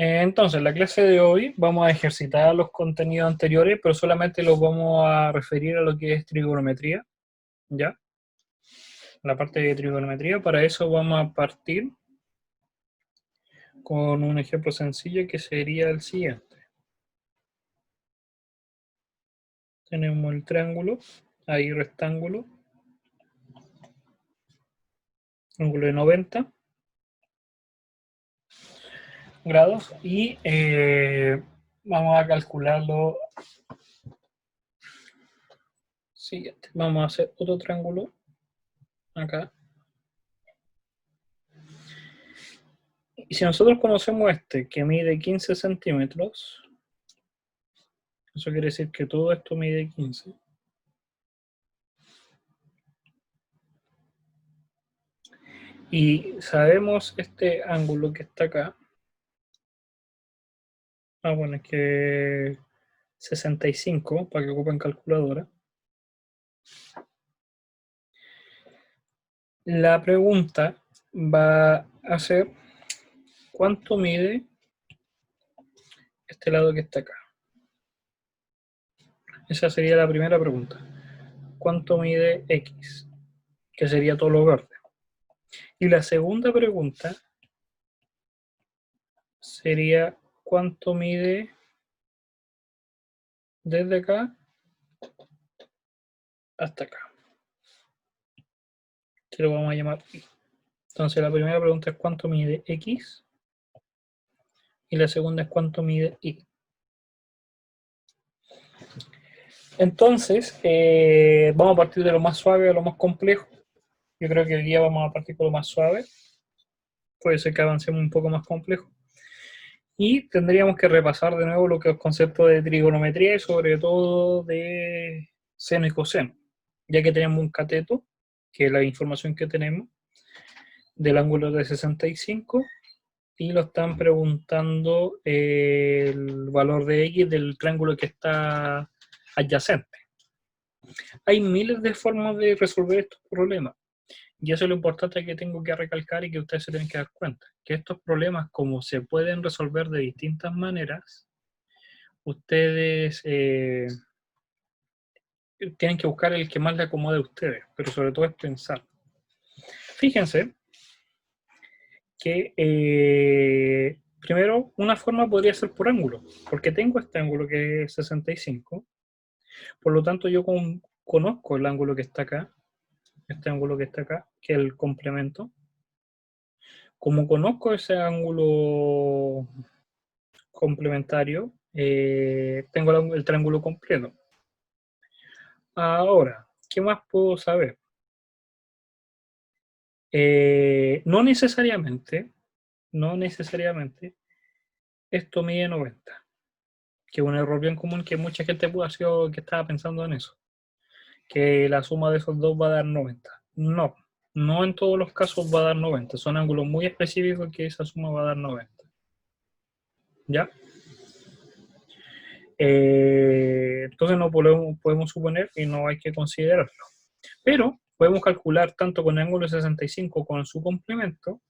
Entonces, en la clase de hoy vamos a ejercitar los contenidos anteriores, pero solamente los vamos a referir a lo que es trigonometría, ¿ya? La parte de trigonometría. Para eso vamos a partir con un ejemplo sencillo que sería el siguiente. Tenemos el triángulo, ahí rectángulo, ángulo de 90 grados y vamos a calcularlo siguiente. Vamos a hacer otro triángulo acá. Y si nosotros conocemos este, que mide 15 centímetros, eso quiere decir que todo esto mide 15. Y sabemos este ángulo que está acá. Bueno, es que 65, para que ocupen calculadora. La pregunta va a ser, ¿cuánto mide este lado que está acá? Esa sería la primera pregunta. ¿Cuánto mide X? Que sería todo lo verde. Y la segunda pregunta sería, ¿cuánto mide desde acá hasta acá? Que lo vamos a llamar Y. Entonces la primera pregunta es ¿cuánto mide X? Y la segunda es ¿cuánto mide Y? Entonces, vamos a partir de lo más suave a lo más complejo. Yo creo que hoy día vamos a partir con lo más suave. Puede ser que avancemos un poco más complejo. Y tendríamos que repasar de nuevo lo que es el concepto de trigonometría y sobre todo de seno y coseno. Ya que tenemos un cateto, que es la información que tenemos, del ángulo de 65, y lo están preguntando el valor de X del triángulo que está adyacente. Hay miles de formas de resolver estos problemas. Y eso es lo importante que tengo que recalcar y que ustedes se tienen que dar cuenta. Que estos problemas, como se pueden resolver de distintas maneras, ustedes tienen que buscar el que más le acomode a ustedes. Pero sobre todo es pensar. Fíjense que primero una forma podría ser por ángulo. Porque tengo este ángulo que es 65. Por lo tanto yo conozco el ángulo que está acá. Este ángulo que está acá, que es el complemento. Como conozco ese ángulo complementario, tengo el triángulo completo. Ahora, ¿qué más puedo saber? No necesariamente, esto mide 90, que es un error bien común que mucha gente pudo haber sido que estaba pensando en eso, que la suma de esos dos va a dar 90. No, no en todos los casos va a dar 90, son ángulos muy específicos que esa suma va a dar 90. ¿Ya? Entonces no podemos suponer y no hay que considerarlo. Pero podemos calcular tanto con el ángulo 65 con su complemento,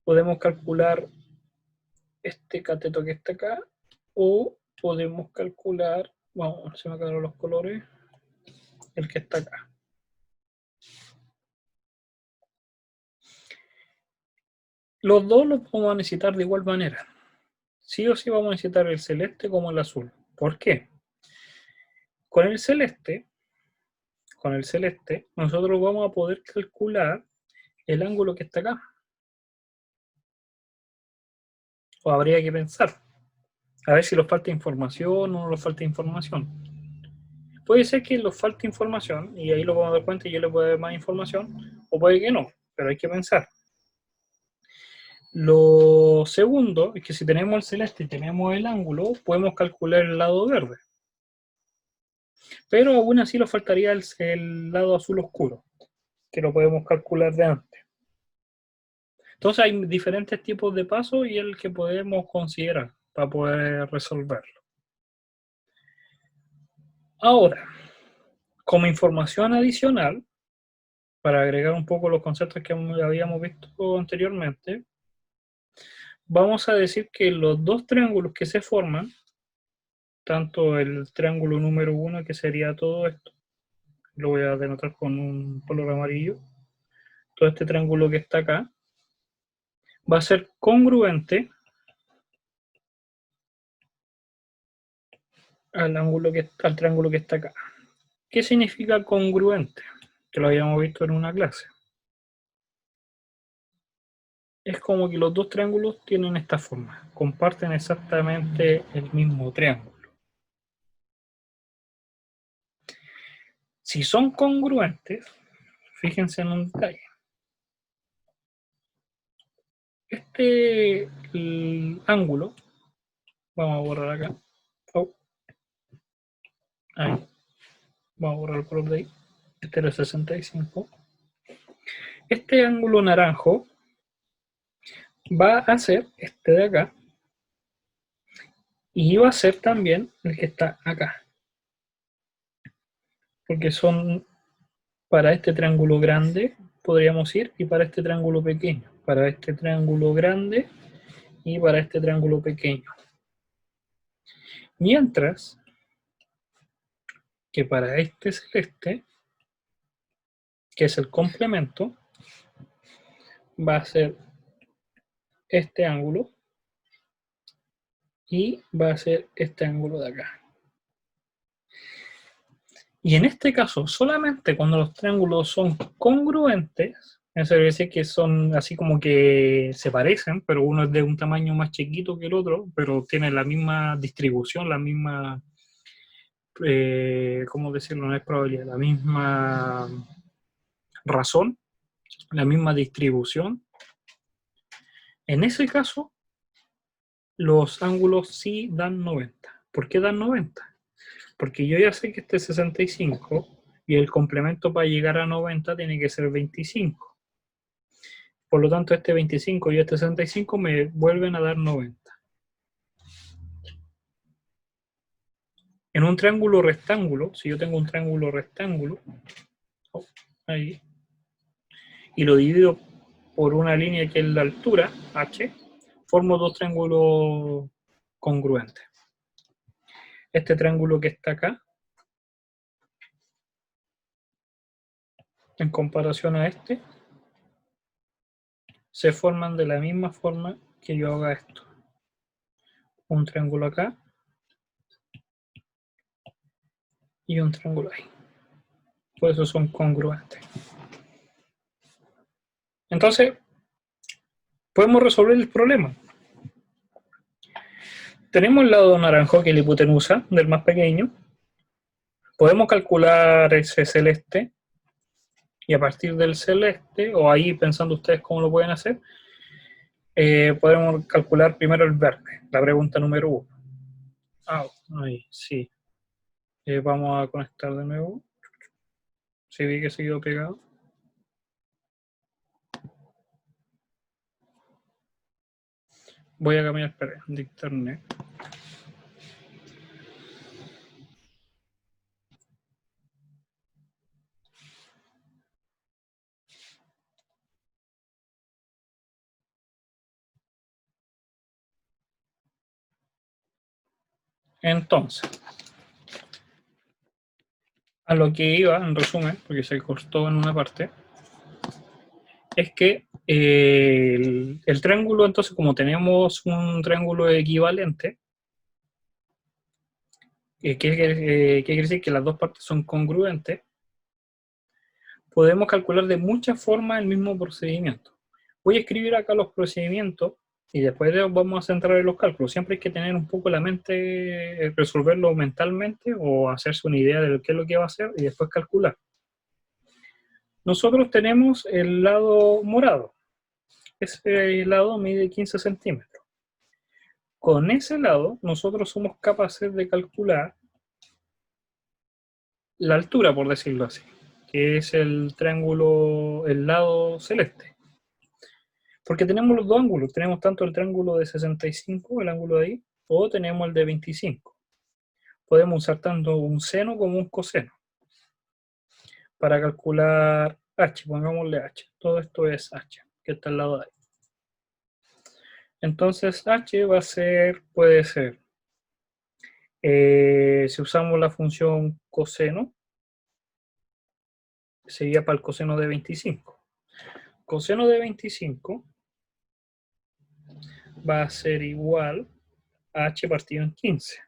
podemos calcular este cateto que está acá, o podemos calcular, vamos, se me acabaron los colores, el que está acá. Los dos los vamos a necesitar de igual manera. Sí o sí vamos a necesitar el celeste como el azul. ¿Por qué? Con el celeste, nosotros vamos a poder calcular el ángulo que está acá. O habría que pensar, a ver si nos falta información o no nos falta información. Puede ser que nos falte información y ahí lo vamos a dar cuenta y yo le puedo dar más información, o puede que no, pero hay que pensar. Lo segundo es que si tenemos el celeste y tenemos el ángulo, podemos calcular el lado verde. Pero aún así nos faltaría el lado azul oscuro, que lo podemos calcular de antes. Entonces hay diferentes tipos de pasos y el que podemos considerar para poder resolverlo. Ahora, como información adicional, para agregar un poco los conceptos que habíamos visto anteriormente, vamos a decir que los dos triángulos que se forman, tanto el triángulo número 1, que sería todo esto, lo voy a denotar con un color amarillo, todo este triángulo que está acá, va a ser congruente al triángulo que está acá. ¿Qué significa congruente? Que lo habíamos visto en una clase. Es como que los dos triángulos tienen esta forma, comparten exactamente el mismo triángulo. Si son congruentes, fíjense en un detalle. Este ángulo, vamos a borrar acá. Oh, ahí. Vamos a borrar el color de ahí. Este era 65. Este ángulo naranjo va a ser este de acá y va a ser también el que está acá. Porque son para este triángulo grande podríamos ir y para este triángulo pequeño. Para este triángulo grande y para este triángulo pequeño. Mientras que para este celeste, que es el complemento, va a ser este ángulo y va a ser este ángulo de acá. Y en este caso, solamente cuando los triángulos son congruentes, eso quiere decir que son así como que se parecen, pero uno es de un tamaño más chiquito que el otro, pero tiene la misma distribución, la misma, ¿cómo decirlo? No es probabilidad, la misma razón, la misma distribución. En ese caso, los ángulos sí dan 90. ¿Por qué dan 90? Porque yo ya sé que este es 65 y el complemento para llegar a 90 tiene que ser 25. Por lo tanto, este 25 y este 65 me vuelven a dar 90. En un triángulo rectángulo, si yo tengo un triángulo rectángulo, ahí, y lo divido por una línea que es la altura, h, formo dos triángulos congruentes. Este triángulo que está acá, en comparación a este, se forman de la misma forma que yo haga esto. Un triángulo acá y un triángulo ahí. Por eso son congruentes. Entonces, podemos resolver el problema. Tenemos el lado naranjo, que es la hipotenusa del más pequeño. Podemos calcular ese celeste y a partir del celeste, o ahí pensando ustedes cómo lo pueden hacer, podemos calcular primero el verde, la pregunta número 1. Ahí, sí. Vamos a conectar de nuevo. Si vi que se quedó pegado. Voy a cambiar de internet. Entonces, a lo que iba, en resumen, porque se cortó en una parte, es que el triángulo, entonces, como tenemos un triángulo equivalente, ¿qué quiere decir? Que las dos partes son congruentes, podemos calcular de muchas formas el mismo procedimiento. Voy a escribir acá los procedimientos y después vamos a centrar en los cálculos. Siempre hay que tener un poco la mente, resolverlo mentalmente o hacerse una idea de qué es lo que va a hacer y después calcular. Nosotros tenemos el lado morado. Ese lado mide 15 centímetros. Con ese lado, nosotros somos capaces de calcular la altura, por decirlo así, que es el triángulo, el lado celeste. Porque tenemos los dos ángulos, tenemos tanto el triángulo de 65, el ángulo de ahí, o tenemos el de 25. Podemos usar tanto un seno como un coseno para calcular h, pongámosle h. Todo esto es h, que está al lado de ahí. Entonces h va a ser, puede ser, si usamos la función coseno, sería para el coseno de 25. Coseno de 25 va a ser igual a h partido en 15.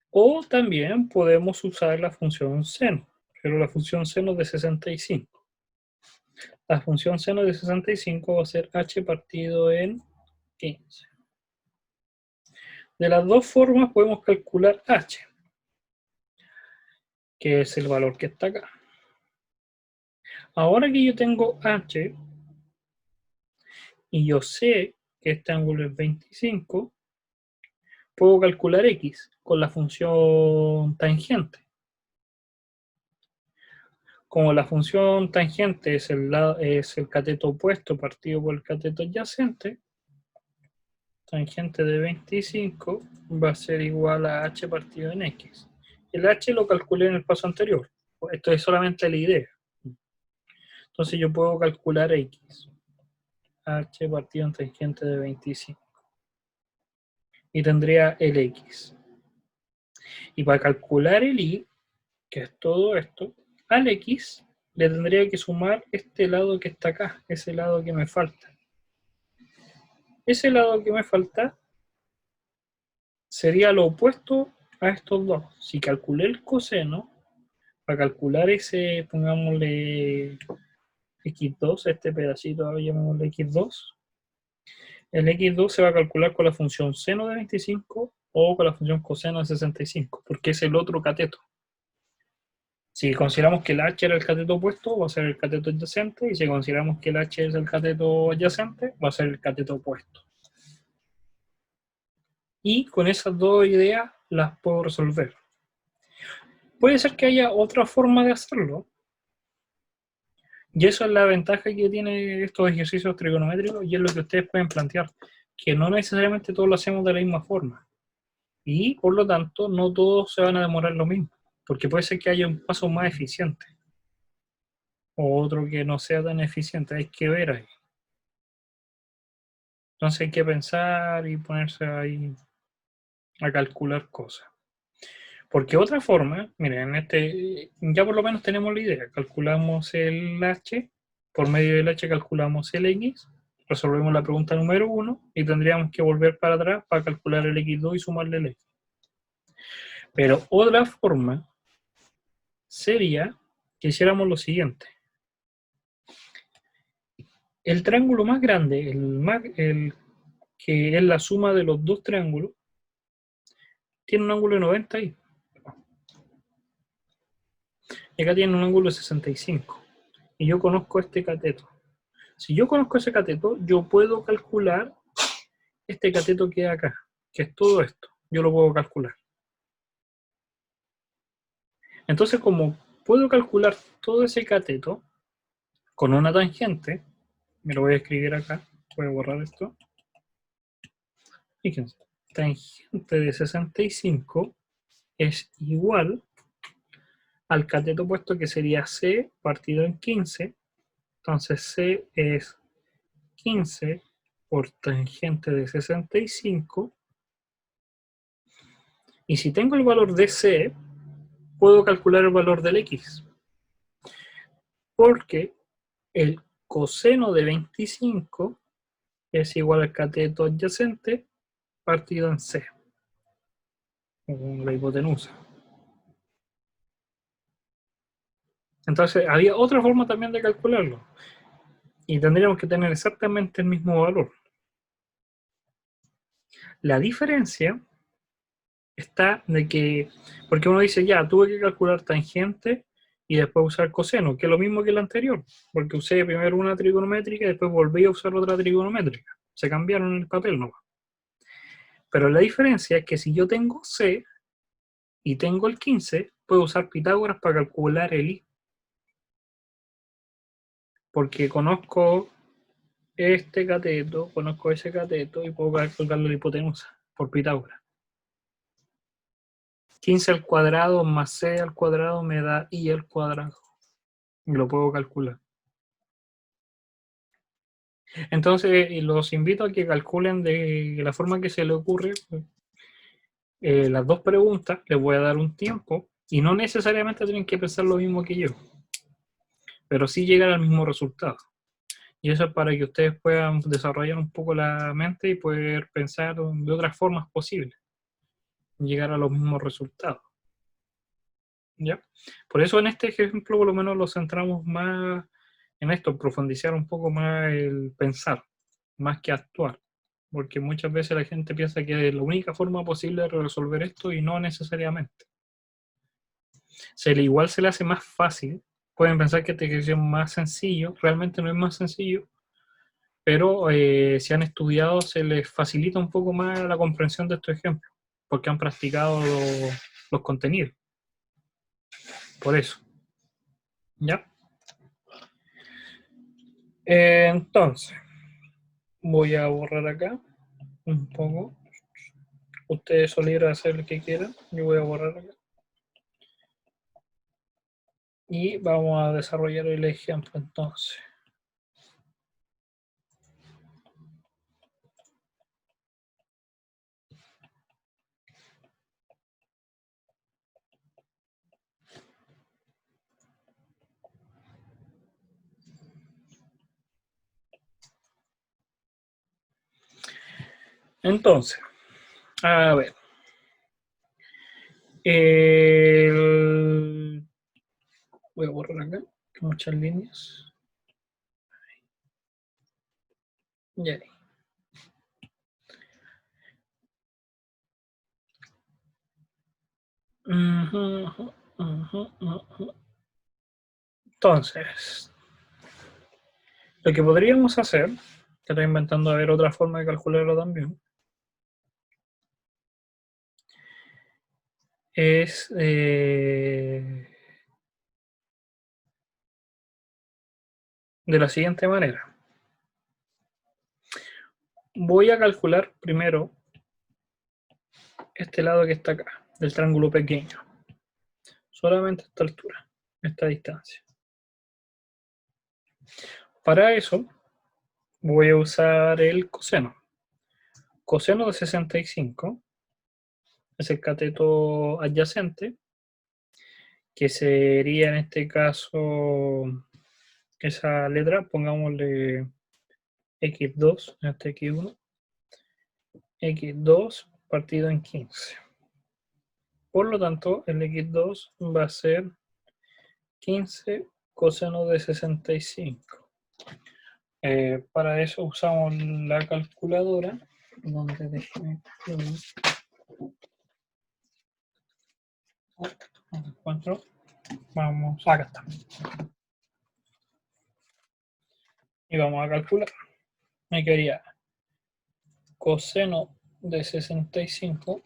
O también podemos usar la función seno, pero la función seno de 65. La función seno de 65 va a ser h partido en 15. De las dos formas podemos calcular h, que es el valor que está acá. Ahora que yo tengo h y yo sé que este ángulo es 25, puedo calcular x con la función tangente. Como la función tangente es el cateto opuesto partido por el cateto adyacente, tangente de 25 va a ser igual a h partido en x. El h lo calculé en el paso anterior. Esto es solamente la idea. Entonces yo puedo calcular x. H partido en tangente de 25. Y tendría el x. Y para calcular el y, que es todo esto, al x le tendría que sumar este lado que está acá, ese lado que me falta. Ese lado que me falta sería lo opuesto a estos dos. Si calculé el coseno, para calcular ese, pongámosle x2, este pedacito, llamémosle x2, el x2 se va a calcular con la función seno de 25 o con la función coseno de 65, porque es el otro cateto. Si consideramos que el h era el cateto opuesto, va a ser el cateto adyacente, y si consideramos que el h es el cateto adyacente, va a ser el cateto opuesto. Y con esas dos ideas las puedo resolver. Puede ser que haya otra forma de hacerlo, y eso es la ventaja que tiene estos ejercicios trigonométricos, y es lo que ustedes pueden plantear, que no necesariamente todos lo hacemos de la misma forma. Y por lo tanto, no todos se van a demorar lo mismo, porque puede ser que haya un paso más eficiente o otro que no sea tan eficiente, hay que ver ahí. Entonces hay que pensar y ponerse ahí a calcular cosas. Porque otra forma, miren, ya por lo menos tenemos la idea, calculamos el h, por medio del h calculamos el x, resolvemos la pregunta número 1 y tendríamos que volver para atrás para calcular el x2 y sumarle el x. Pero otra forma sería que hiciéramos lo siguiente. El triángulo más grande, el que es la suma de los dos triángulos, tiene un ángulo de 90 ahí. Y acá tiene un ángulo de 65. Y yo conozco este cateto. Si yo conozco ese cateto, yo puedo calcular este cateto que hay acá, que es todo esto. Yo lo puedo calcular. Entonces, como puedo calcular todo ese cateto con una tangente, me lo voy a escribir acá, voy a borrar esto. Fíjense, tangente de 65 es igual al cateto opuesto, que sería c partido en 15. Entonces c es 15 por tangente de 65. Y si tengo el valor de c, puedo calcular el valor del x. Porque el coseno de 25 es igual al cateto adyacente partido en c, con la hipotenusa. Entonces, había otra forma también de calcularlo. Y tendríamos que tener exactamente el mismo valor. La diferencia está de que, porque uno dice, ya, tuve que calcular tangente y después usar coseno, que es lo mismo que el anterior, porque usé primero una trigonométrica y después volví a usar otra trigonométrica. Se cambiaron el papel, ¿no? Pero la diferencia es que si yo tengo c y tengo el 15, puedo usar Pitágoras para calcular el i. Porque conozco este cateto, conozco ese cateto y puedo calcular la hipotenusa por Pitágoras. 15 al cuadrado más c al cuadrado me da i al cuadrado. Y lo puedo calcular. Entonces, los invito a que calculen de la forma que se les ocurre las dos preguntas. Les voy a dar un tiempo y no necesariamente tienen que pensar lo mismo que yo, pero sí llegar al mismo resultado. Y eso es para que ustedes puedan desarrollar un poco la mente y poder pensar de otras formas posibles, llegar a los mismos resultados. ¿Ya? Por eso en este ejemplo por lo menos lo centramos más en esto, profundizar un poco más el pensar, más que actuar. Porque muchas veces la gente piensa que es la única forma posible de resolver esto y no necesariamente. Igual se le hace más fácil. Pueden pensar que este ejercicio es más sencillo, realmente no es más sencillo, pero si han estudiado se les facilita un poco más la comprensión de estos ejemplos, porque han practicado los contenidos. Por eso. ¿Ya? Entonces, voy a borrar acá un poco. Ustedes son libres de hacer lo que quieran. Yo voy a borrar acá. Y vamos a desarrollar el ejemplo entonces. Entonces, a ver. Voy a borrar acá. Muchas líneas. Ya. Entonces, lo que podríamos hacer, que estoy inventando a ver otra forma de calcularlo también, es de la siguiente manera. Voy a calcular primero este lado que está acá, del triángulo pequeño. Solamente esta altura, esta distancia. Para eso voy a usar el coseno. Coseno de 65 es el cateto adyacente, que sería en este caso esa letra, pongámosle x2, este x1, x2 partido en 15. Por lo tanto, el x2 va a ser 15 coseno de 65. Para eso usamos la calculadora, donde déjeme no encuentro. Vamos, acá está. Y vamos a calcular. Me quedaría coseno de 65.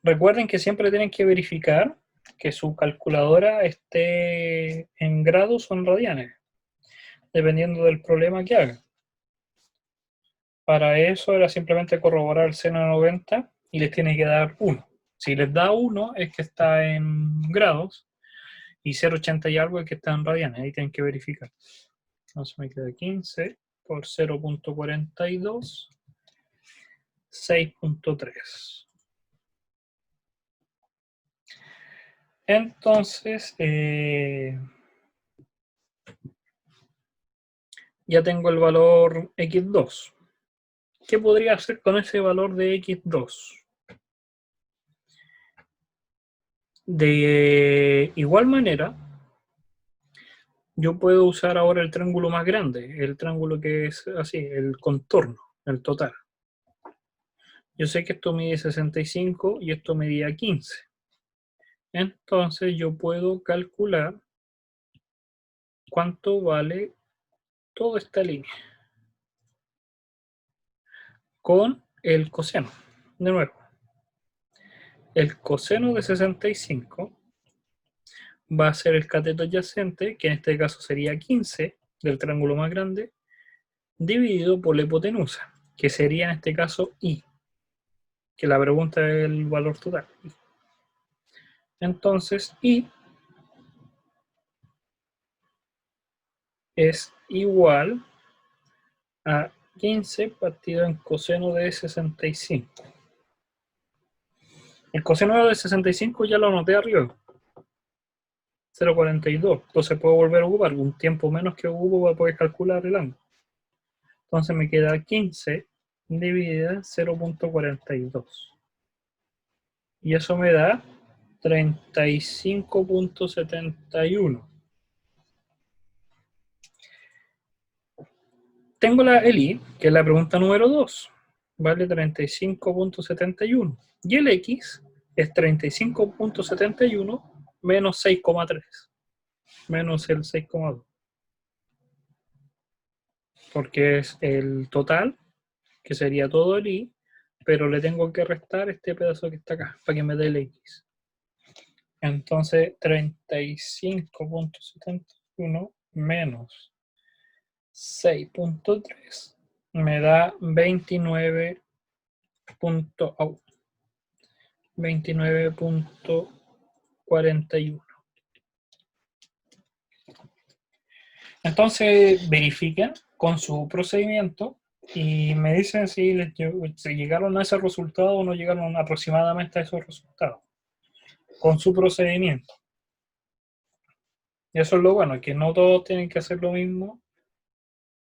Recuerden que siempre tienen que verificar que su calculadora esté en grados o en radianes, dependiendo del problema que haga. Para eso era simplemente corroborar el seno de 90 y les tiene que dar 1. Si les da 1 es que está en grados y 0,80 y algo es que está en radianes. Ahí tienen que verificar. Entonces me queda 15 por 0,42, 6,3. Entonces, ya tengo el valor x2. ¿Qué podría hacer con ese valor de x2? De igual manera, yo puedo usar ahora el triángulo más grande, el triángulo que es así, el contorno, el total. Yo sé que esto mide 65 y esto medía 15. Entonces yo puedo calcular cuánto vale toda esta línea con el coseno. De nuevo, el coseno de 65 va a ser el cateto adyacente, que en este caso sería 15 del triángulo más grande, dividido por la hipotenusa, que sería en este caso I, que la pregunta es el valor total. Entonces, I es igual a 15 partido en coseno de 65. El coseno de 65 ya lo anoté arriba. 0,42. Entonces puedo volver a ocupar un tiempo menos que ocupo para poder calcular el ángulo. Entonces me queda 15 dividida 0,42. Y eso me da 35,71. Tengo el I, que es la pregunta número 2. Vale 35,71. Y el X es 35,71 menos 6,3. Menos el 6,2. Porque es el total, que sería todo el I, pero le tengo que restar este pedazo que está acá, para que me dé el X. Entonces, 35,71 menos 6,3 me da 29,41. Entonces, verifican con su procedimiento y me dicen si llegaron a ese resultado o no llegaron aproximadamente a esos resultados con su procedimiento. Y eso es lo bueno, que no todos tienen que hacer lo mismo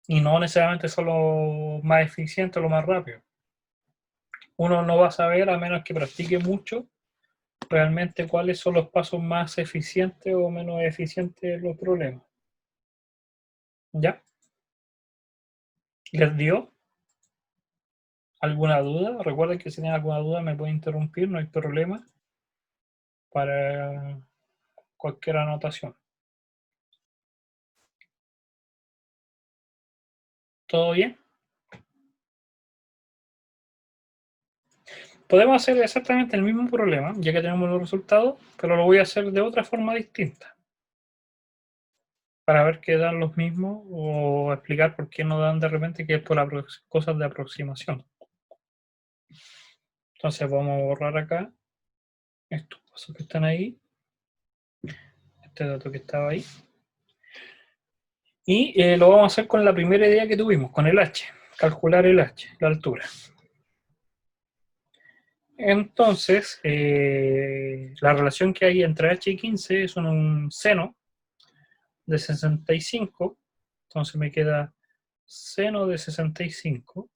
y no necesariamente son lo más eficiente o lo más rápido. Uno no va a saber, a menos que practique mucho, realmente cuáles son los pasos más eficientes o menos eficientes de los problemas. ¿Ya? ¿Les dio alguna duda? Recuerden que si tienen alguna duda me pueden interrumpir, no hay problema para cualquier anotación. ¿Todo bien? Podemos hacer exactamente el mismo problema, ya que tenemos los resultados, pero lo voy a hacer de otra forma distinta. Para ver qué dan los mismos o explicar por qué no dan de repente, que es por cosas de aproximación. Entonces vamos a borrar acá estos pasos que están ahí, este dato que estaba ahí. Y lo vamos a hacer con la primera idea que tuvimos, con el h, calcular el h, la altura. Entonces, la relación que hay entre h y 15 es un seno de 65, entonces me queda seno de 65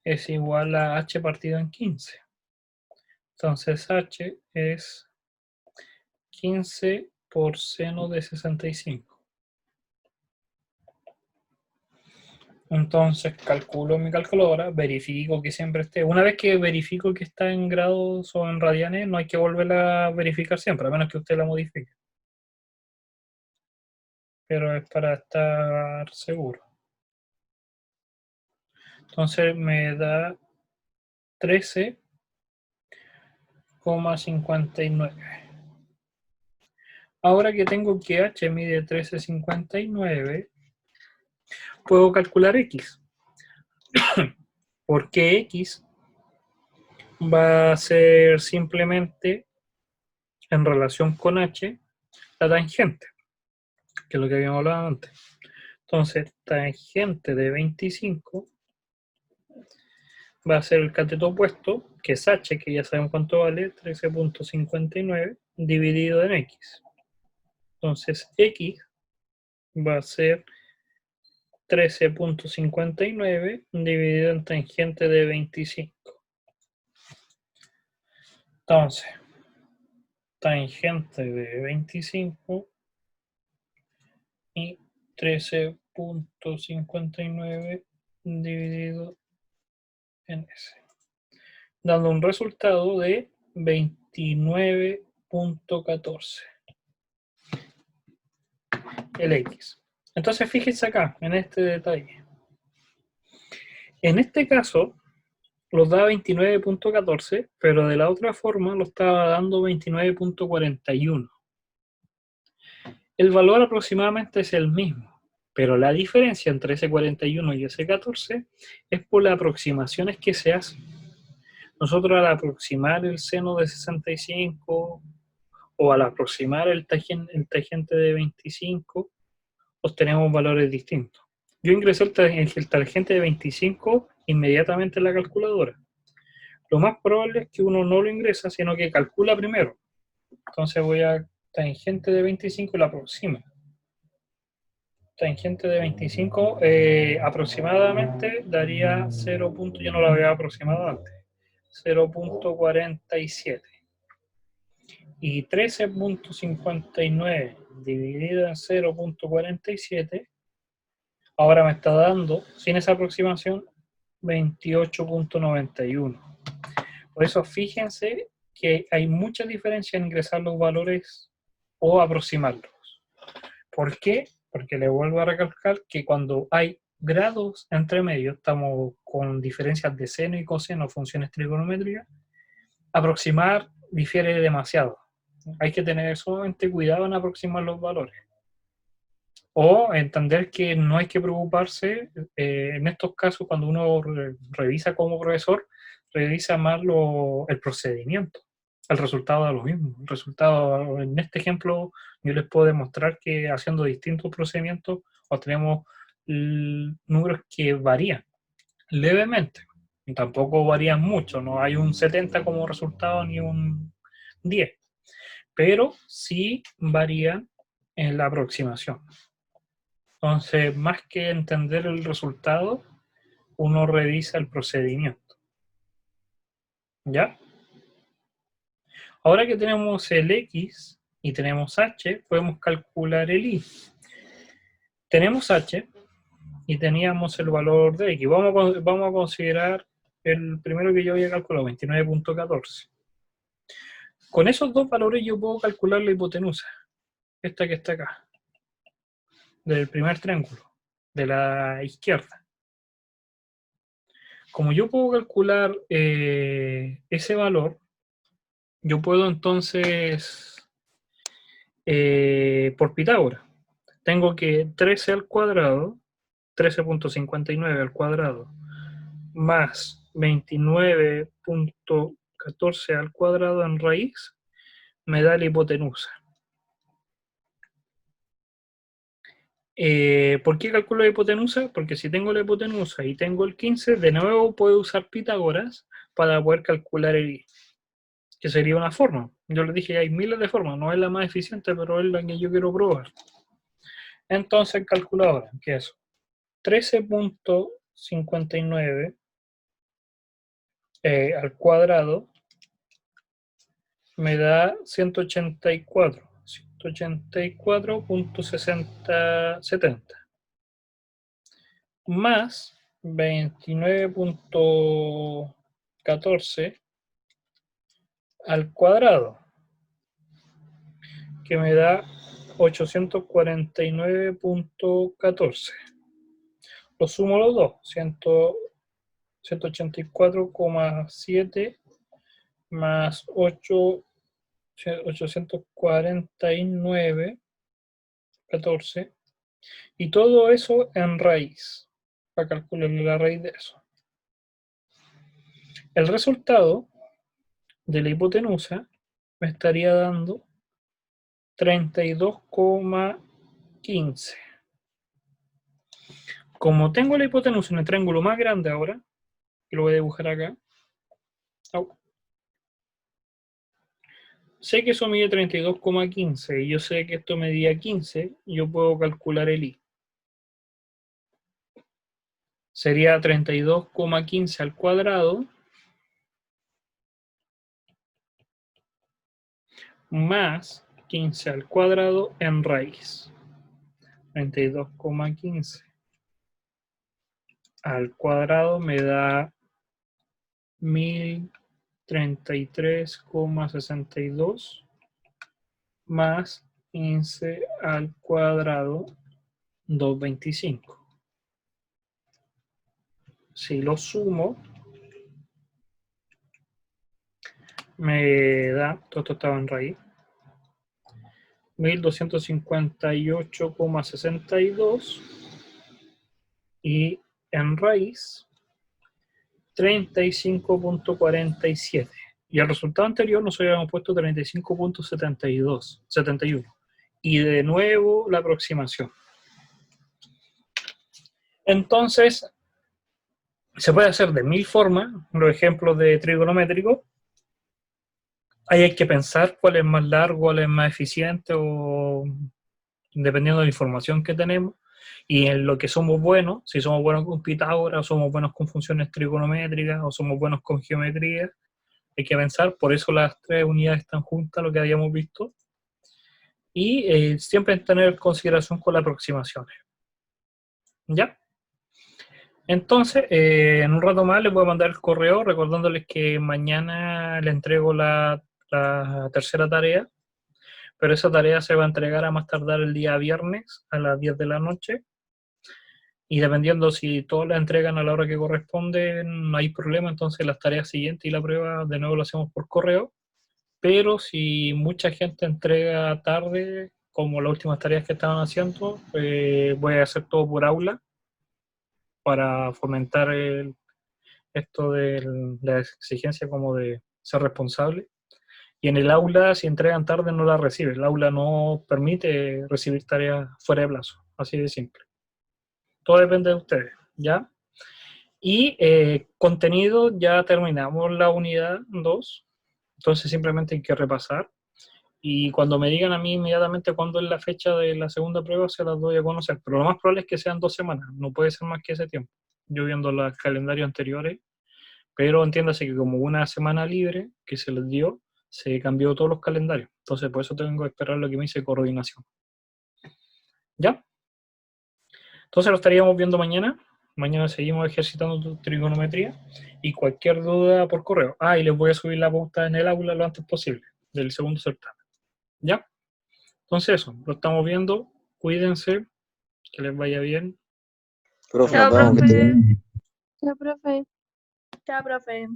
es igual a h partido en 15. Entonces h es 15 por seno de 65. Entonces calculo en mi calculadora, verifico que siempre esté. Una vez que verifico que está en grados o en radianes, no hay que volverla a verificar siempre, a menos que usted la modifique. Pero es para estar seguro. Entonces me da 13,59. Ahora que tengo que h mide 13,59, puedo calcular x. Porque x va a ser simplemente en relación con h la tangente, que es lo que habíamos hablado antes. Entonces, tangente de 25 va a ser el cateto opuesto, que es h, que ya saben cuánto vale, 13,59, dividido en x. Entonces, x va a ser 13,59 dividido en tangente de 25. Entonces, tangente de 25 y 13,59 dividido en S, dando un resultado de 29,14 el X. Entonces fíjense acá, en este detalle. En este caso, los da 29,14, pero de la otra forma lo estaba dando 29,41. El valor aproximadamente es el mismo, pero la diferencia entre ese 41 y ese 14 es por las aproximaciones que se hacen. Nosotros al aproximar el seno de 65 o al aproximar el tangente de 25 obtenemos valores distintos. Yo ingresé el tangente de 25 inmediatamente en la calculadora. Lo más probable es que uno no lo ingresa, sino que calcula primero. Entonces voy a tangente de 25 y la aproxima. Tangente de 25 aproximadamente daría 0. Yo no lo había aproximado antes. 0.47. Y 13.59 dividido en 0.47, ahora me está dando, sin esa aproximación, 28.91. Por eso fíjense que hay mucha diferencia en ingresar los valores o aproximarlos. ¿Por qué? Porque le vuelvo a recalcar que cuando hay grados entre medio, estamos con diferencias de seno y coseno, funciones trigonométricas, aproximar difiere demasiado. Hay que tener sumamente cuidado en aproximar los valores. O entender que no hay que preocuparse, en estos casos, cuando uno revisa como profesor, revisa más el procedimiento. El resultado da lo mismo. El resultado, en este ejemplo, yo les puedo demostrar que haciendo distintos procedimientos obtenemos números que varían levemente. Y tampoco varían mucho, no hay un 70 como resultado ni un 10, pero sí varían en la aproximación. Entonces, más que entender el resultado, uno revisa el procedimiento. ¿Ya? Ahora que tenemos el X y tenemos H, podemos calcular el Y. Tenemos H y teníamos el valor de X. Vamos a considerar el primero que yo había calculado, 29.14. Con esos dos valores yo puedo calcular la hipotenusa, esta que está acá, del primer triángulo, de la izquierda. Como yo puedo calcular ese valor, yo puedo entonces, por Pitágoras, tengo que 13 al cuadrado, 13.59 al cuadrado, más 29.14 al cuadrado en raíz, me da la hipotenusa. ¿Por qué calculo la hipotenusa? Porque si tengo la hipotenusa y tengo el 15, de nuevo puedo usar Pitágoras para poder calcular el I, que sería una forma. Yo les dije, hay miles de formas, no es la más eficiente, pero es la que yo quiero probar. Entonces calculo ahora, ¿qué es eso? 13.59 al cuadrado me da 184.70 más 29.14 al cuadrado, que me da 849.14. Lo sumo los dos, 184,7 más 849,14, y todo eso en raíz, para calcular la raíz de eso. El resultado de la hipotenusa me estaría dando 32,15. Como tengo la hipotenusa en el triángulo más grande ahora, que lo voy a dibujar acá, sé que eso mide 32,15 y yo sé que esto medía 15, y yo puedo calcular el I. Sería 32,15 al cuadrado más 15 al cuadrado en raíz. 32,15 al cuadrado me da 1033,62 más 15 al cuadrado, 225. Si lo sumo, me da, todo esto estaba en raíz, 1258,62 y en raíz 35,47. Y al resultado anterior nos habíamos puesto 35,71. Y de nuevo la aproximación. Entonces, se puede hacer de 1000 formas, los ejemplos de trigonométrico. Ahí hay que pensar cuál es más largo, cuál es más eficiente, o dependiendo de la información que tenemos y en lo que somos buenos, si somos buenos con Pitágoras, o somos buenos con funciones trigonométricas, o somos buenos con geometría. Hay que pensar, por eso las tres unidades están juntas, lo que habíamos visto, y siempre tener consideración con las aproximaciones. ¿Ya? Entonces, en un rato más les voy a mandar el correo recordándoles que mañana le entrego la tercera tarea, pero esa tarea se va a entregar a más tardar el día viernes a las 10 de la noche, y dependiendo si todos la entregan a la hora que corresponde, no hay problema, entonces las tareas siguientes y la prueba de nuevo lo hacemos por correo, pero si mucha gente entrega tarde, como las últimas tareas que estaban haciendo, voy a hacer todo por aula para fomentar esto de la exigencia como de ser responsable. Y en el aula, si entregan tarde, no la recibe. El aula no permite recibir tareas fuera de plazo. Así de simple. Todo depende de ustedes, ¿ya? Y contenido, ya terminamos la unidad 2. Entonces simplemente hay que repasar. Y cuando me digan a mí inmediatamente cuándo es la fecha de la segunda prueba, se las doy a conocer. Pero lo más probable es que sean 2 semanas. No puede ser más que ese tiempo. Yo viendo los calendarios anteriores, pero entiéndase que como una semana libre que se les dio, se cambió todos los calendarios. Entonces, por eso tengo que esperar lo que me dice coordinación. ¿Ya? Entonces lo estaríamos viendo mañana. Mañana seguimos ejercitando trigonometría y cualquier duda por correo. Ah, y les voy a subir la pauta en el aula lo antes posible del segundo certamen. ¿Ya? Entonces eso, lo estamos viendo. Cuídense, que les vaya bien. Profe, Chao, nos vemos, que esté profe. bien. Chao, profe. Chao, profe.